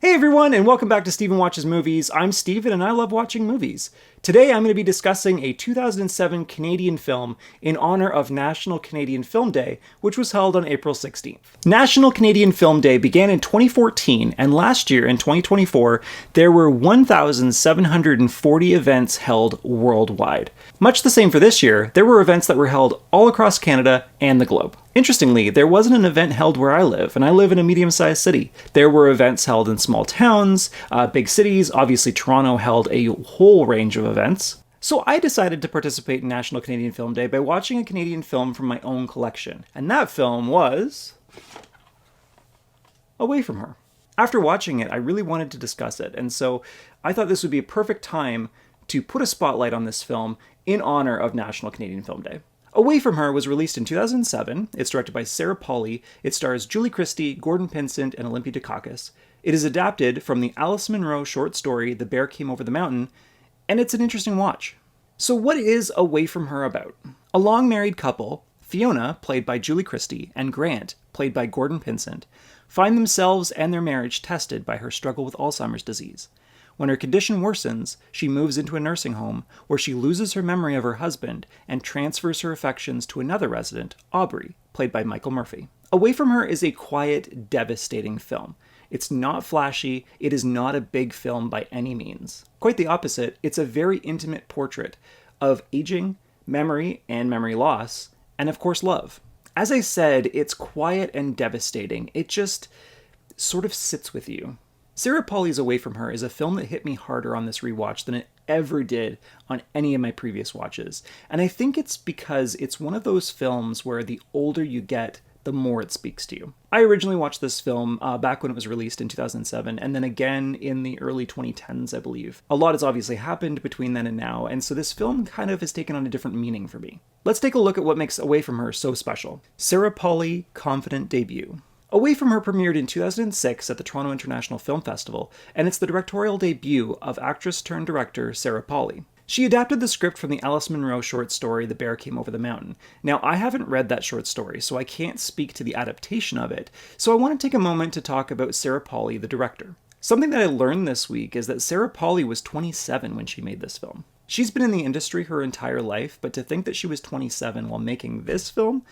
Hey everyone, and welcome back to Steven Watches Movies. I'm Steven, and I love watching movies. Today I'm going to be discussing a 2007 Canadian film in honor of National Canadian Film Day, which was held on April 16th. National Canadian Film Day began in 2014, and last year, in 2024, there were 1,740 events held worldwide. Much the same for this year, there were events that were held all across Canada and the globe. Interestingly, there wasn't an event held where I live, and I live in a medium-sized city. There were events held in small towns, big cities. Obviously, Toronto held a whole range of events. So I decided to participate in National Canadian Film Day by watching a Canadian film from my own collection. And that film was Away From Her. After watching it, I really wanted to discuss it, and so I thought this would be a perfect time to put a spotlight on this film in honor of National Canadian Film Day. Away From Her was released in 2007. It's directed by Sarah Polley. It stars Julie Christie, Gordon Pinsent, and Olympia Dukakis. It is adapted from the Alice Munro short story The Bear Came Over the Mountain, and it's an interesting watch. So what is Away From Her about? A long-married couple, Fiona, played by Julie Christie, and Grant, played by Gordon Pinsent, find themselves and their marriage tested by her struggle with Alzheimer's disease. When her condition worsens, she moves into a nursing home where she loses her memory of her husband and transfers her affections to another resident, Aubrey, played by Michael Murphy. Away From Her is a quiet, devastating film. It's not flashy, it is not a big film by any means. Quite the opposite, it's a very intimate portrait of aging, memory and memory loss, and of course love. As I said, it's quiet and devastating. It just sort of sits with you. Sarah Polley's Away From Her is a film that hit me harder on this rewatch than it ever did on any of my previous watches. And I think it's because it's one of those films where the older you get, the more it speaks to you. I originally watched this film back when it was released in 2007, and then again in the early 2010s, I believe. A lot has obviously happened between then and now, and so this film kind of has taken on a different meaning for me. Let's take a look at what makes Away From Her so special. Sarah Polley, confident debut. Away From Her premiered in 2006 at the Toronto International Film Festival, and it's the directorial debut of actress-turned-director Sarah Polley. She adapted the script from the Alice Munro short story The Bear Came Over the Mountain. Now, I haven't read that short story, so I can't speak to the adaptation of it, so I want to take a moment to talk about Sarah Polley, the director. Something that I learned this week is that Sarah Polley was 27 when she made this film. She's been in the industry her entire life, but to think that she was 27 while making this film,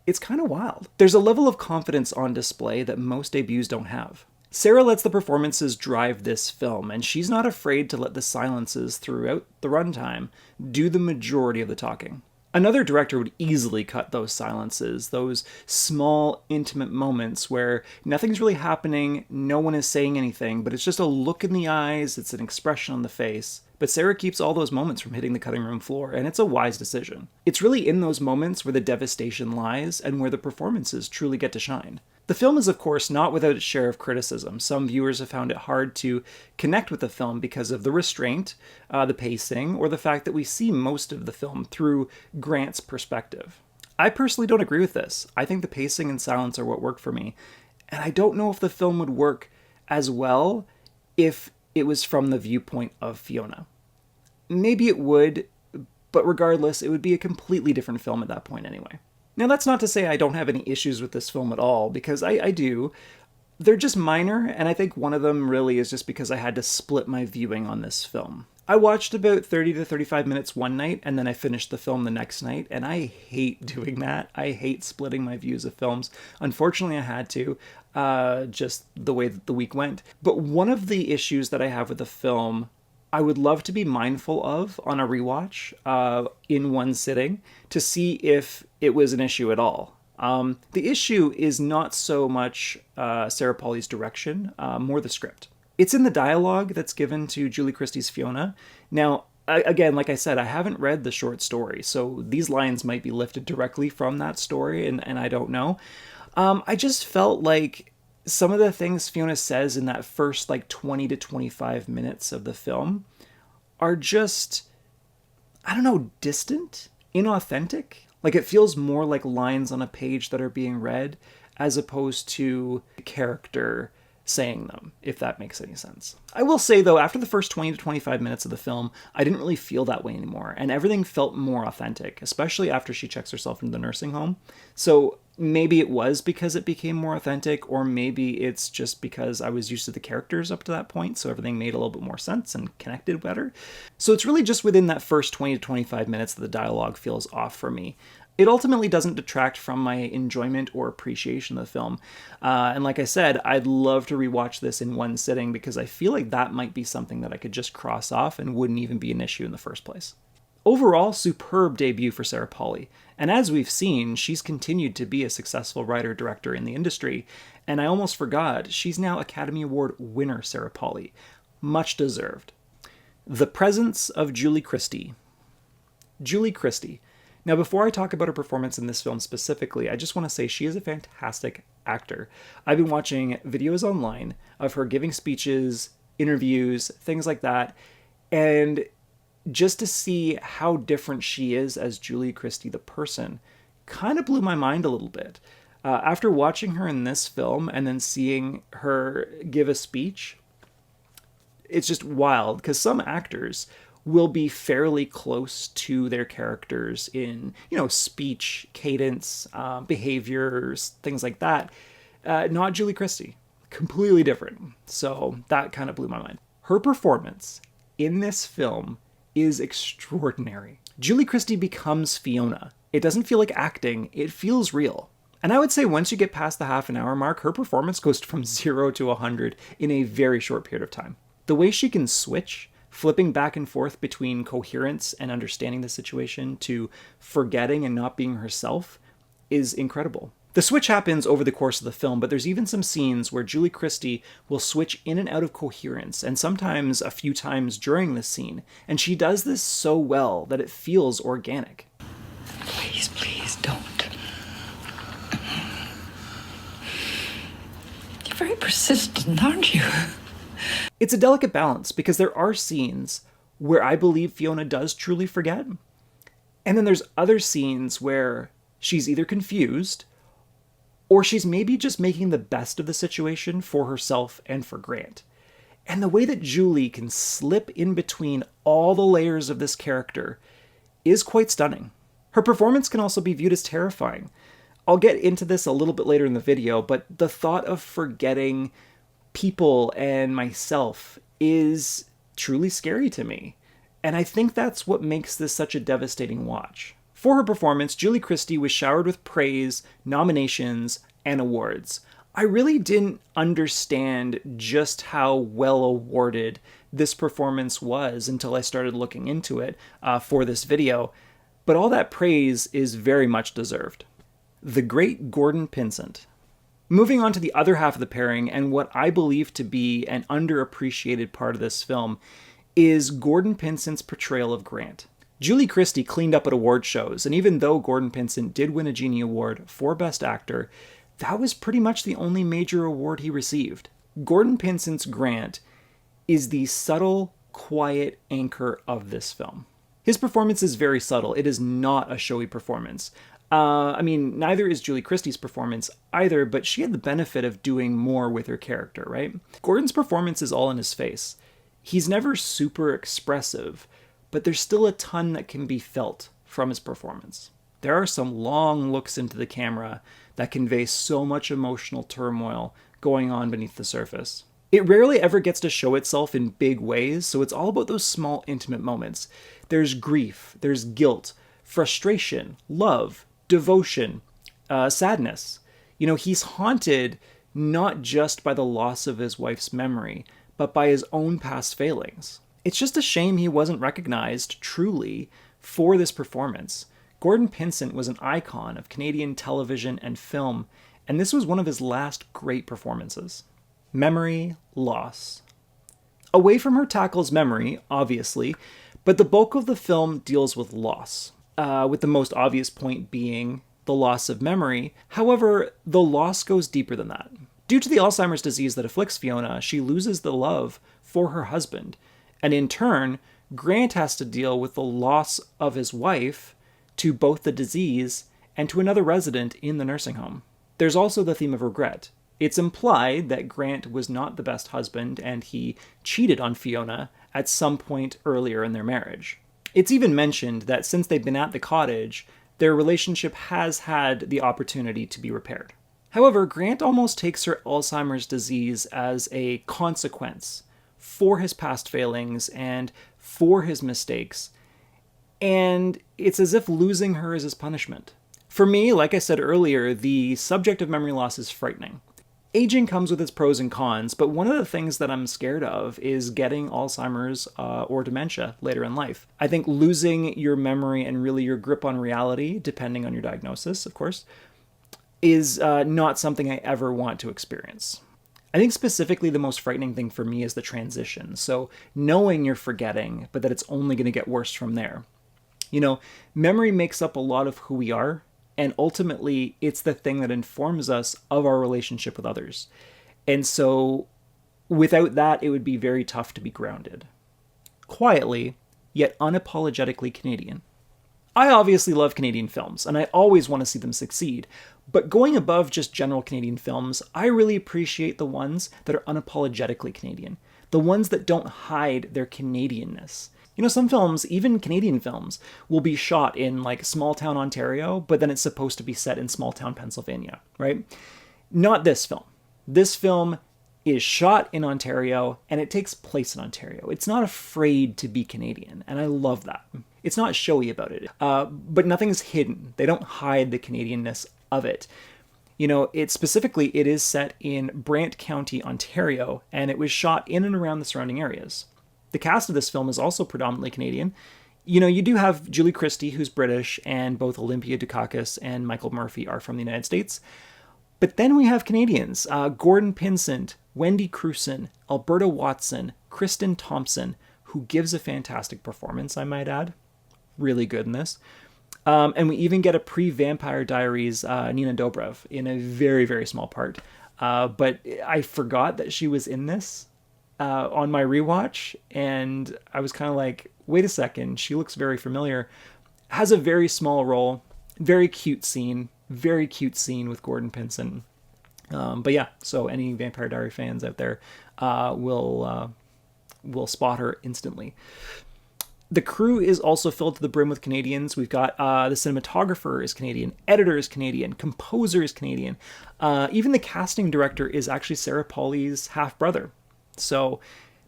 it's kind of wild. There's a level of confidence on display that most debuts don't have. Sarah lets the performances drive this film, and she's not afraid to let the silences throughout the runtime do the majority of the talking. Another director would easily cut those silences, those small, intimate moments where nothing's really happening, no one is saying anything, but it's just a look in the eyes, it's an expression on the face. But Sarah keeps all those moments from hitting the cutting room floor, and it's a wise decision. It's really in those moments where the devastation lies and where the performances truly get to shine. The film is, of course, not without its share of criticism. Some viewers have found it hard to connect with the film because of the restraint, the pacing, or the fact that we see most of the film through Grant's perspective. I personally don't agree with this. I think the pacing and silence are what work for me, and I don't know if the film would work as well if it was from the viewpoint of Fiona. Maybe it would, but regardless, it would be a completely different film at that point anyway. Now, that's not to say I don't have any issues with this film at all, because I do. They're just minor, and I think one of them really is just because I had to split my viewing on this film. I watched about 30 to 35 minutes one night, and then I finished the film the next night, and I hate doing that. I hate splitting my views of films. Unfortunately, I had to, just the way that the week went. But one of the issues that I have with the film I would love to be mindful of on a rewatch in one sitting to see if it was an issue at all. The issue is not so much Sarah Polley's direction, more the script. It's in the dialogue that's given to Julie Christie's Fiona. Now, again, like I said, I haven't read the short story, so these lines might be lifted directly from that story, and I don't know. I just felt like some of the things Fiona says in that first 20 to 25 minutes of the film are just, I don't know, distant, inauthentic. It feels more like lines on a page that are being read as opposed to the character saying them, if that makes any sense. I will say, though, after the first 20 to 25 minutes of the film, I didn't really feel that way anymore, and everything felt more authentic, especially after she checks herself into the nursing home. So Maybe it was because it became more authentic, or maybe it's just because I was used to the characters up to that point, so everything made a little bit more sense and connected better. So it's really just within that first 20 to 25 minutes that the dialogue feels off for me. It ultimately doesn't detract from my enjoyment or appreciation of the film. And like I said, I'd love to rewatch this in one sitting because I feel like that might be something that I could just cross off and wouldn't even be an issue in the first place. Overall, superb debut for Sarah Polley. And as we've seen, she's continued to be a successful writer-director in the industry. And I almost forgot, she's now Academy Award winner Sarah Polley. Much deserved. The presence of Julie Christie. Julie Christie. Now, before I talk about her performance in this film specifically, I just want to say she is a fantastic actor. I've been watching videos online of her giving speeches, interviews, things like that, and just to see how different she is as Julie Christie the person kind of blew my mind a little bit. After watching her in this film and then seeing her give a speech, it's just wild because some actors will be fairly close to their characters in, speech, cadence, behaviors, things like that. Not Julie Christie. Completely different. So that kind of blew my mind. Her performance in this film is extraordinary. Julie Christie becomes Fiona. It doesn't feel like acting, it feels real. And I would say once you get past the half-an-hour mark, her performance goes from 0 to 100 in a very short period of time. The way she can switch, flipping back and forth between coherence and understanding the situation to forgetting and not being herself, is incredible. The switch happens over the course of the film, but there's even some scenes where Julie Christie will switch in and out of coherence, and sometimes a few times during the scene, and she does this so well that it feels organic. Please, please don't. You're very persistent, aren't you? It's a delicate balance, because there are scenes where I believe Fiona does truly forget, and then there's other scenes where she's either confused or she's maybe just making the best of the situation for herself and for Grant. And the way that Julie can slip in between all the layers of this character is quite stunning. Her performance can also be viewed as terrifying. I'll get into this a little bit later in the video, but the thought of forgetting people and myself is truly scary to me. And I think that's what makes this such a devastating watch. For her performance, Julie Christie was showered with praise, nominations, and awards. I really didn't understand just how well awarded this performance was until I started looking into it for this video, but all that praise is very much deserved. The great Gordon Pinsent. Moving on to the other half of the pairing, and what I believe to be an underappreciated part of this film, is Gordon Pinsent's portrayal of Grant. Julie Christie cleaned up at award shows, and even though Gordon Pinsent did win a Genie Award for Best Actor, that was pretty much the only major award he received. Gordon Pinsent's Grant is the subtle, quiet anchor of this film. His performance is very subtle. It is not a showy performance. Neither is Julie Christie's performance either, but she had the benefit of doing more with her character, right? Gordon's performance is all in his face. He's never super expressive, but there's still a ton that can be felt from his performance. There are some long looks into the camera that convey so much emotional turmoil going on beneath the surface. It rarely ever gets to show itself in big ways, so it's all about those small, intimate moments. There's grief, there's guilt, frustration, love, devotion, sadness. He's haunted not just by the loss of his wife's memory, but by his own past failings. It's just a shame he wasn't recognized truly for this performance. Gordon Pinsent was an icon of Canadian television and film, and this was one of his last great performances. Memory loss. Away from Her tackles memory, obviously, but the bulk of the film deals with loss, with the most obvious point being the loss of memory. However, the loss goes deeper than that. Due to the Alzheimer's disease that afflicts Fiona, she loses the love for her husband, and in turn, Grant has to deal with the loss of his wife to both the disease and to another resident in the nursing home. There's also the theme of regret. It's implied that Grant was not the best husband and he cheated on Fiona at some point earlier in their marriage. It's even mentioned that since they've been at the cottage, Their relationship has had the opportunity to be repaired. However, Grant almost takes her Alzheimer's disease as a consequence for his past failings and for his mistakes, and it's as if losing her is his punishment. For me, like I said earlier, the subject of memory loss is frightening. Aging comes with its pros and cons, but one of the things that I'm scared of is getting Alzheimer's or dementia later in life. I think losing your memory and really your grip on reality, depending on your diagnosis, of course, is not something I ever want to experience. I think specifically the most frightening thing for me is the transition. So knowing you're forgetting, but that it's only going to get worse from there. You know, memory makes up a lot of who we are, and ultimately it's the thing that informs us of our relationship with others. And so without that, it would be very tough to be grounded. Quietly, yet unapologetically Canadian. I obviously love Canadian films, and I always want to see them succeed. But going above just general Canadian films, I really appreciate the ones that are unapologetically Canadian. The ones that don't hide their Canadianness. You know, some films, even Canadian films, will be shot in like small town Ontario, but then it's supposed to be set in small town Pennsylvania, right? Not this film. This film is shot in Ontario, and it takes place in Ontario. It's not afraid to be Canadian, and I love that. It's not showy about it, but nothing's hidden. They don't hide the Canadianness of it. You know, it is set in Brant County, Ontario, and it was shot in and around the surrounding areas. The cast of this film is also predominantly Canadian. You know, you do have Julie Christie, who's British, and both Olympia Dukakis and Michael Murphy are from the United States. But then we have Canadians, Gordon Pinsent, Wendy Crewson, Alberta Watson, Kristen Thompson, who gives a fantastic performance, I might add. Really good in this. And we even get a pre-Vampire Diaries Nina Dobrev in a very, very small part. But I forgot that she was in this on my rewatch, and I was kind of like, wait a second, she looks very familiar. Has a very small role, very cute scene with Gordon Pinsent. But yeah, so any Vampire Diary fans out there will spot her instantly. The crew is also filled to the brim with Canadians. We've got the cinematographer is Canadian, editor is Canadian, composer is Canadian. Even the casting director is actually Sarah Polley's half-brother. So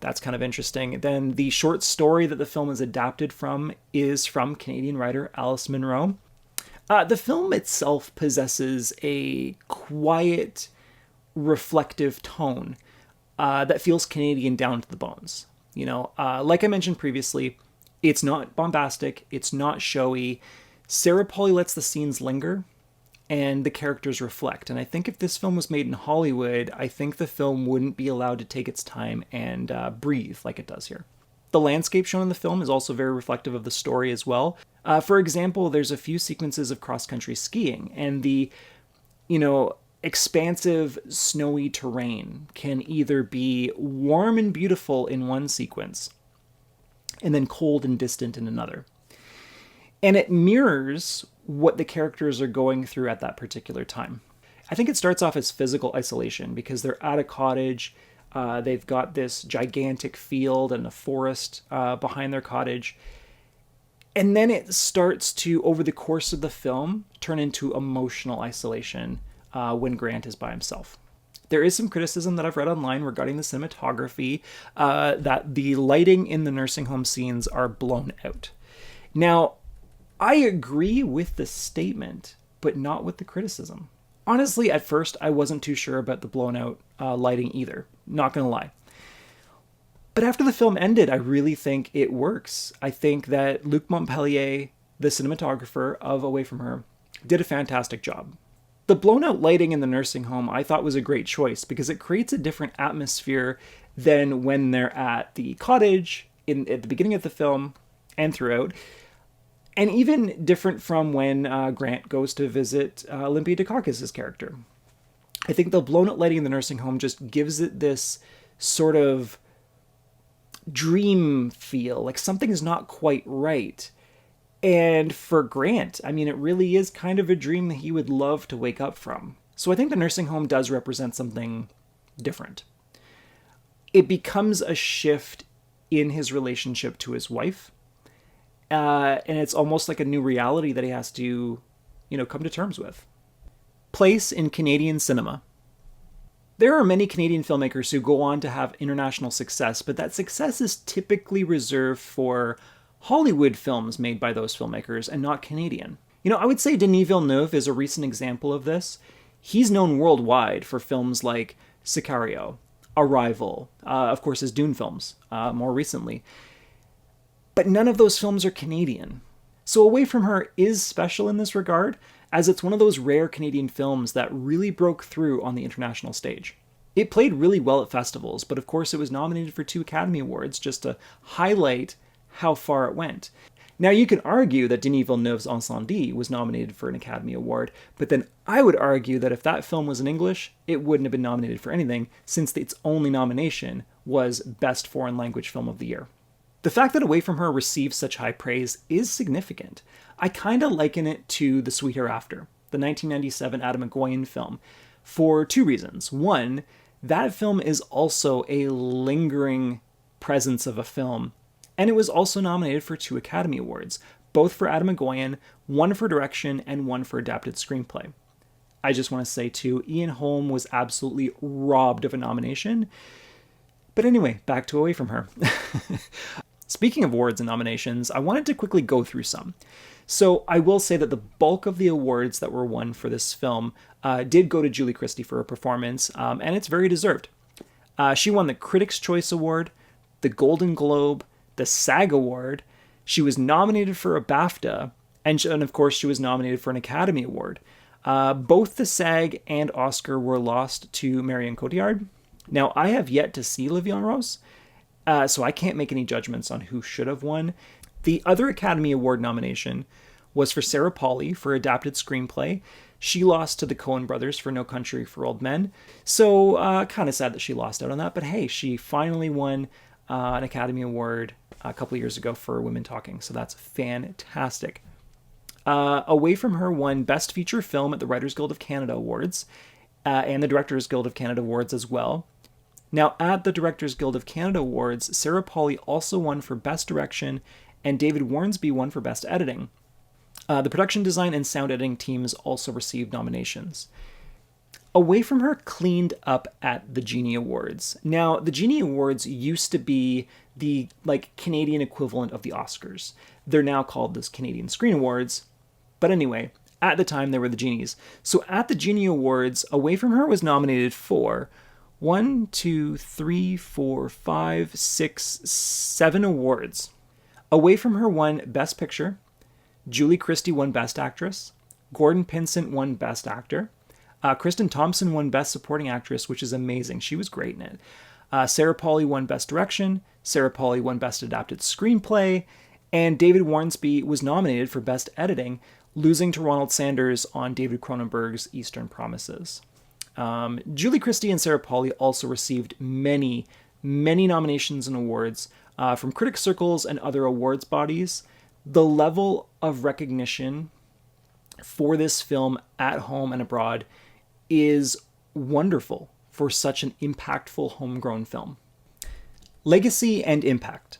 that's kind of interesting. Then the short story that the film is adapted from is from Canadian writer Alice Munro. The film itself possesses a quiet, reflective tone that feels Canadian down to the bones. You know, like I mentioned previously, it's not bombastic, it's not showy. Sarah Polley lets the scenes linger and the characters reflect. And I think if this film was made in Hollywood, I think the film wouldn't be allowed to take its time and breathe like it does here. The landscape shown in the film is also very reflective of the story as well. For example, there's a few sequences of cross-country skiing, and the, expansive snowy terrain can either be warm and beautiful in one sequence, and then cold and distant in another. And it mirrors what the characters are going through at that particular time. I think it starts off as physical isolation because they're at a cottage. They've got this gigantic field and a forest behind their cottage. And then it starts to, over the course of the film, turn into emotional isolation when Grant is by himself. There is some criticism that I've read online regarding the cinematography, that the lighting in the nursing home scenes are blown out. Now, I agree with the statement, but not with the criticism. Honestly, at first, I wasn't too sure about the blown out lighting either. Not gonna lie. But after the film ended, I really think it works. I think that Luc Montpellier, the cinematographer of Away From Her, did a fantastic job. The blown out lighting in the nursing home I thought was a great choice because it creates a different atmosphere than when they're at the cottage at the beginning of the film and throughout. And even different from when Grant goes to visit Olympia Dukakis' character. I think the blown out lighting in the nursing home just gives it this sort of dream feel, like something is not quite right. And for Grant, I mean, it really is kind of a dream that he would love to wake up from. So I think the nursing home does represent something different. It becomes a shift in his relationship to his wife. And it's almost like a new reality that he has to, come to terms with. Place in Canadian cinema. There are many Canadian filmmakers who go on to have international success, but that success is typically reserved for Hollywood films made by those filmmakers and not Canadian. I would say Denis Villeneuve is a recent example of this. He's known worldwide for films like Sicario, Arrival, of course his Dune films, more recently. But none of those films are Canadian. So Away From Her is special in this regard, as it's one of those rare Canadian films that really broke through on the international stage. It played really well at festivals, but of course it was nominated for 2 Academy Awards just to highlight how far it went. Now you can argue that Denis Villeneuve's Incendie was nominated for an Academy Award, but then I would argue that if that film was in English, it wouldn't have been nominated for anything, since its only nomination was Best Foreign Language Film of the Year. The fact that Away From Her received such high praise is significant. I kinda liken it to The Sweet Hereafter, the 1997 Adam McGoyan film, for 2 reasons. One, that film is also a lingering presence of a film, and it was also nominated for 2 Academy Awards, both for Adam McGoyan, 1 for direction and 1 for adapted screenplay. I just want to say too, Ian Holm was absolutely robbed of a nomination. But anyway, back to Away From Her. Speaking of awards and nominations, I wanted to quickly go through some. So I will say that the bulk of the awards that were won for this film did go to Julie Christie for her performance, and it's very deserved. She won the Critics' Choice Award, the Golden Globe, the SAG Award. She was nominated for a BAFTA, and of course she was nominated for an Academy Award. Both the SAG and Oscar were lost to Marion Cotillard. Now, I have yet to see Le Vion Rose, so I can't make any judgments on who should have won. The other Academy Award nomination was for Sarah Polley for adapted screenplay. She lost to the Coen brothers for No Country for Old Men. So kind of sad that she lost out on that. But hey, she finally won an Academy Award a couple of years ago for Women Talking. So that's fantastic. Away From Her won Best Feature Film at the Writers Guild of Canada Awards and the Directors Guild of Canada Awards as well. Now, at the Directors Guild of Canada Awards, Sarah Polley also won for Best Direction, and David Warnsby won for Best Editing. The production design and sound editing teams also received nominations. Away From Her cleaned up at the Genie Awards. Now, the Genie Awards used to be the Canadian equivalent of the Oscars. They're now called the Canadian Screen Awards. But anyway, at the time they were the Genies. So at the Genie Awards, Away From Her was nominated for 1, 2, 3, 4, 5, 6, 7 awards. Away From Her won Best Picture. Julie Christie won Best Actress. Gordon Pinsent won Best Actor. Kristen Thompson won Best Supporting Actress, which is amazing. She was great in it. Sarah Polley won Best Direction. Sarah Polley won Best Adapted Screenplay. And David Warnsby was nominated for Best Editing, losing to Ronald Sanders on David Cronenberg's Eastern Promises. Julie Christie and Sarah Polley also received many nominations and awards from critic circles and other awards bodies. The level of recognition for this film at home and abroad is wonderful for such an impactful homegrown film. Legacy and impact.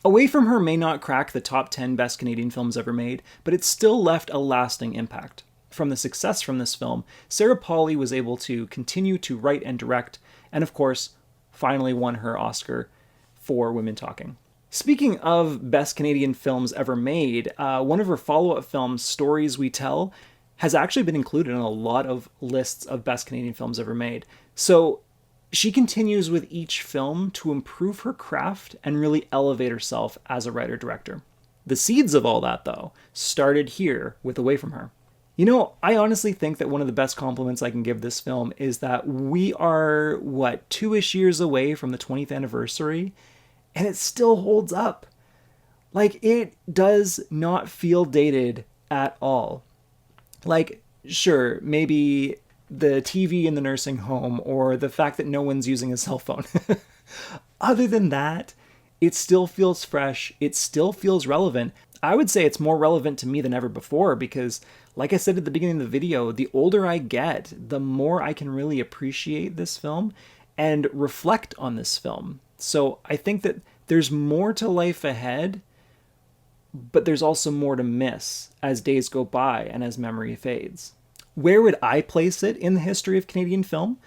Away From Her may not crack the top 10 best Canadian films ever made, but it still left a lasting impact. From the success from this film, Sarah Polley was able to continue to write and direct, and of course, finally won her Oscar for Women Talking. Speaking of best Canadian films ever made, one of her follow-up films, Stories We Tell, has actually been included in a lot of lists of best Canadian films ever made. So she continues with each film to improve her craft and really elevate herself as a writer-director. The seeds of all that, though, started here with Away From Her. I honestly think that one of the best compliments I can give this film is that we are, 2-ish years away from the 20th anniversary, and it still holds up. It does not feel dated at all. Sure, maybe the TV in the nursing home or the fact that no one's using a cell phone. Other than that, it still feels fresh. It still feels relevant. I would say it's more relevant to me than ever before because, like I said at the beginning of the video, the older I get, the more I can really appreciate this film and reflect on this film. So I think that there's more to life ahead but there's also more to miss as days go by and as memory fades. Where would I place it in the history of Canadian film?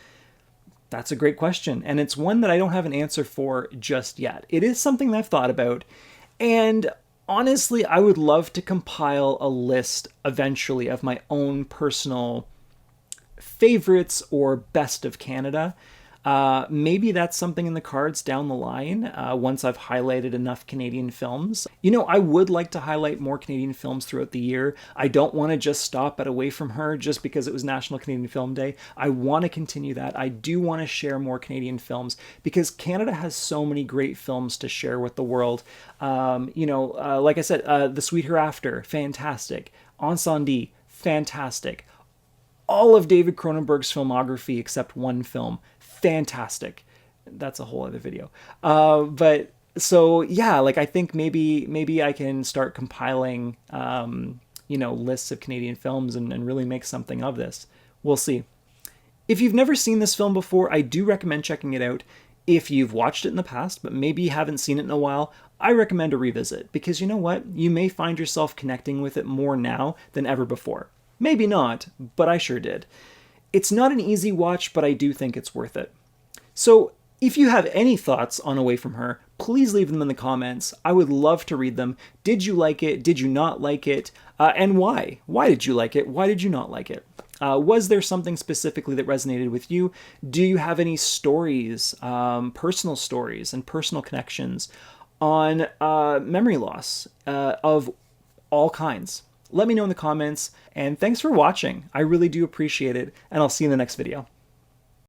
That's a great question, and it's one that I don't have an answer for just yet. It is something that I've thought about, and honestly, I would love to compile a list eventually of my own personal favorites or best of Canada. Maybe that's something in the cards down the line once I've highlighted enough Canadian films. You know, I would like to highlight more Canadian films throughout the year. I don't want to just stop at Away From Her just because it was National Canadian Film Day. I want to continue that. I do want to share more Canadian films because Canada has so many great films to share with the world. Like I said, The Sweet Hereafter, fantastic. Incendie, fantastic. All of David Cronenberg's filmography except one film, fantastic. That's a whole other video. But so yeah, like I think maybe I can start compiling lists of Canadian films and really make something of this. We'll see. If you've never seen this film before, I do recommend checking it out. If you've watched it in the past, but maybe you haven't seen it in a while, I recommend a revisit because you know what? You may find yourself connecting with it more now than ever before. Maybe not, but I sure did. It's not an easy watch, but I do think it's worth it. So if you have any thoughts on Away From Her, please leave them in the comments. I would love to read them. Did you like it? Did you not like it? And why? Why did you like it? Why did you not like it? Was there something specifically that resonated with you? Do you have any stories, personal stories and personal connections on memory loss of all kinds? Let me know in the comments, and thanks for watching. I really do appreciate it, and I'll see you in the next video.